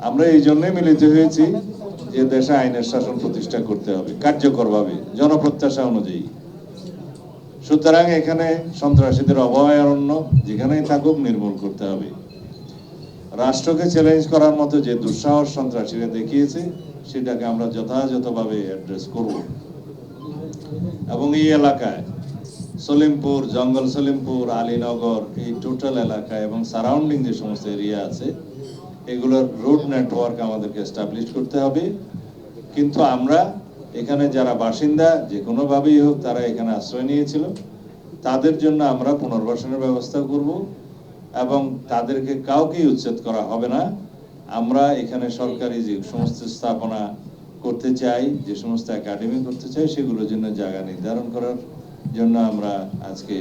আমরা এই জন্যই মিলিত হয়েছি যে দেশে আইনের শাসন প্রতিষ্ঠা করতে হবে কার্যকরভাবে, জনপ্রত্যাশা অনুযায়ী। সুতরাং এখানে সন্ত্রাসীদের অভয়ারণ্য যেখানেই থাকুক নির্মূল করতে হবে। রাষ্ট্রকে চ্যালেঞ্জ করার মতো যে দুঃসাহস সন্ত্রাসীরা দেখিয়েছে সেটাকে আমরা যথাযথভাবে অ্যাড্রেস করব। এবং এই এলাকায় সলিমপুর, জঙ্গল সলিমপুর, আলীনগর, এই টোটাল এলাকা এবং সারাউন্ডিং যে সমস্ত এরিয়া আছে এগুলোর রোড নেটওয়ার্ক আমাদেরকে এস্টাবলিশ করতে হবে। কিন্তু আমরা এখানে যারা বাসিন্দা যে কোনোভাবেই হোক তারা এখানে আশ্রয় নিয়েছিল, তাদের জন্য আমরা পুনর্বাসনের ব্যবস্থা করব এবং তাদেরকে কাউকেই উচ্ছেদ করা হবে না। আমরা এখানে সরকারি যে সমস্ত স্থাপনা করতে চাই, যে সমস্ত একাডেমি করতে চাই, সেগুলোর জন্য জায়গা নির্ধারণ করার জন্য আমরা আজকে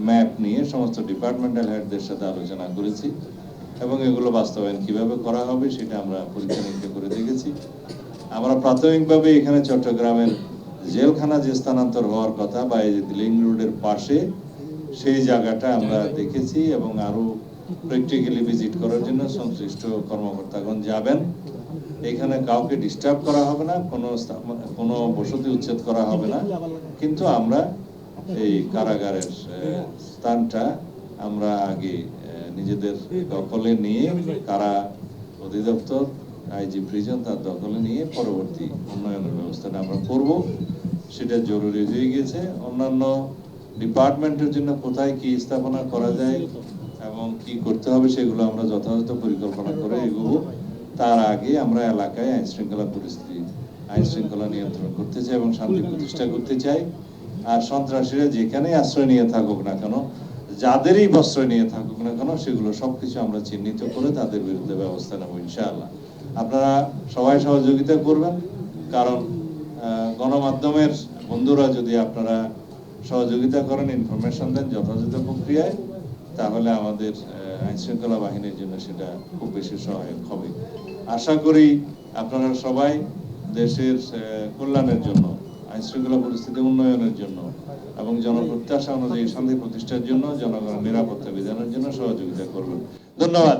ম্যাপ নিয়ে সমস্ত ডিপার্টমেন্টাল হেডদের সাথে আলোচনা করেছি এবং এগুলো বাস্তবায়ন কিভাবে করা হবে সেটা আমরা পরীক্ষা নিরীক্ষা করে দেখেছি। আমরা প্রাথমিকভাবে এখানে চট্টগ্রামের জেলখানা যে স্থানান্তর হওয়ার কথা বা এই লিং রোডের পাশে সেই জায়গাটা আমরা দেখেছি এবং আরো প্র্যাকটিক্যালি ভিজিট করার জন্য সংশ্লিষ্ট কর্মকর্তাগণ যাবেন। এখানে কাউকে ডিস্টার্ব করা হবে না, কোনো বসতি উচ্ছেদ করা হবে না, কিন্তু আমরা এই কারাগারের স্থানটা আমরা আগে নিজেদের দখলে নিয়ে, কারা অধিদপ্তর, আইজি প্রিজন তার দখলে নিয়ে পরবর্তী উন্নয়নের ব্যবস্থাটা আমরা করব। সেটা জরুরি হয়ে গেছে। অন্যান্য ডিপার্টমেন্টের জন্য কোথায় কি স্থাপনা করা যায় এবং কি করতে হবে সেগুলো আমরা যথাযথ পরিকল্পনা করে এগোবো। তার আগে আমরা এলাকায় আইন শৃঙ্খলা নিয়ন্ত্রণ করতে চাই এবং শান্তি প্রতিষ্ঠা করতে চাই। আর সন্ত্রাসীরা যেখানেই আশ্রয় নিয়ে থাকুক না কেন, যাদেরই প্রশ্রয় নিয়ে থাকুক না কেন, সেগুলো সবকিছু আমরা চিহ্নিত করে তাদের বিরুদ্ধে ব্যবস্থা নেব ইনশাআল্লাহ। আপনারা সবাই সহযোগিতা করবেন, কারণ গণমাধ্যমের বন্ধুরা যদি আপনারা সহযোগিতা করেন, ইনফরমেশন দেন যথাযথ প্রক্রিয়ায়, তাহলে আমাদের আইন শৃঙ্খলা বাহিনীর জন্য সেটা খুব বেশি সহায়ক হবে। আশা করি আপনারা সবাই দেশের কল্যাণের জন্য, আইন শৃঙ্খলা পরিস্থিতি উন্নয়নের জন্য এবং জনপ্রত্যাশা অনুযায়ী শান্তি প্রতিষ্ঠার জন্য, জনগণের নিরাপত্তা বিধানের জন্য সহযোগিতা করবেন। ধন্যবাদ।